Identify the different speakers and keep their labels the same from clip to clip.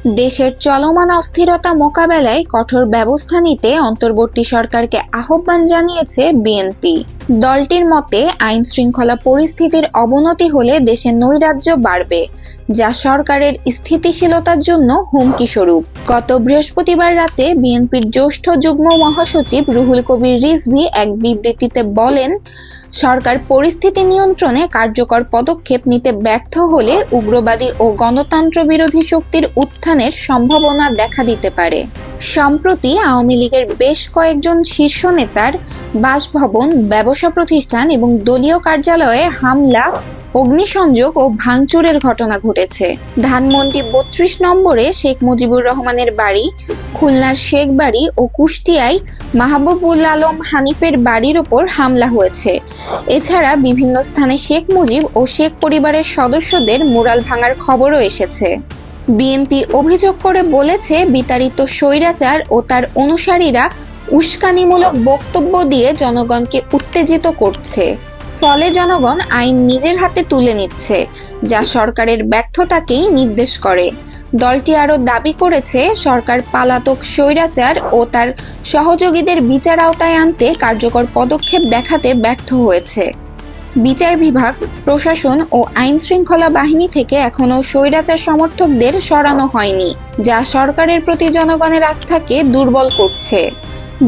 Speaker 1: দেশের চলমান অস্থিরতা মোকাবেলায় কঠোর ব্যবস্থা নিতে অন্তর্বর্তী সরকারকে আহ্বান জানিয়েছে বিএনপি। দলটির মতে আইন শৃঙ্খলা পরিস্থিতির অবনতি হলে দেশে নৈরাজ্য বাড়বে, যা সরকারের স্থিতিশীলতার জন্য হুমকি স্বরূপ। গত বৃহস্পতিবার রাতে বিএনপির জ্যেষ্ঠ যুগ্ম মহাসচিব রুহুল কবির রিজভী এক বিবৃতিতে বলেন, সরকার পরিস্থিতি নিয়ন্ত্রণে কার্যকর পদক্ষেপ নিতে ব্যর্থ হলে উগ্রবাদী ও গণতন্ত্র বিরোধী শক্তির উত্থানের সম্ভাবনা দেখা দিতে পারে। সম্প্রতি আওয়ামী লীগের বেশ কয়েকজন শীর্ষ নেতার বাসভবন, ব্যবসা প্রতিষ্ঠান এবং দলীয় কার্যালয়ে হামলা, অগ্নিসংযোগ ও ভাঙচুরের ঘটনা ঘটেছে। ধানমন্ডি ৩২ নম্বরে শেখ মুজিবুর রহমানের বাড়ি, খুলনার শেখ বাড়ি ও কুষ্টিয়ায় মাহবুবুল আলম হানিফের বাড়ির ওপর হামলা হয়েছে। এছাড়া বিভিন্ন স্থানে শেখ মুজিব ও শেখ পরিবারের সদস্যদের মুরাল ভাঙার খবরও এসেছে। বিএনপি অভিযোগ করে বলেছে, বিতাড়িত স্বৈরাচার ও তার অনুসারীরা উস্কানিমূলক বক্তব্য দিয়ে জনগণকে উত্তেজিত করছে। ফলে জনগণ আইন নিজের হাতে তুলে নিচ্ছে, যা সরকারের ব্যর্থতাকেই নির্দেশ করে। দলটি আরও দাবি করেছে, সরকার পলাতক স্বৈরাচার ও তার সহযোগীদের বিচার আওতায় আনতে কার্যকর পদক্ষেপ দেখাতে ব্যর্থ হয়েছে। বিচার বিভাগ, প্রশাসন ও আইন শৃঙ্খলা বাহিনী থেকে এখনও স্বৈরাচার সমর্থকদের সরানো হয়নি, যা সরকারের প্রতি জনগণের আস্থাকে দুর্বল করছে।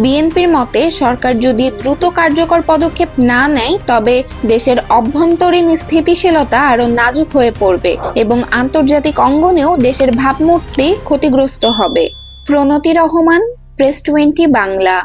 Speaker 1: বিএনপির মতে, সরকার যদি দ্রুত কার্যকর পদক্ষেপ না নেয় তবে দেশের অভ্যন্তরীণ স্থিতিশীলতা আরও নাজুক হয়ে পড়বে এবং আন্তর্জাতিক অঙ্গনেও দেশের ভাবমূর্তি ক্ষতিগ্রস্ত হবে। প্রণতি রহমান, প্রেস 20 বাংলা।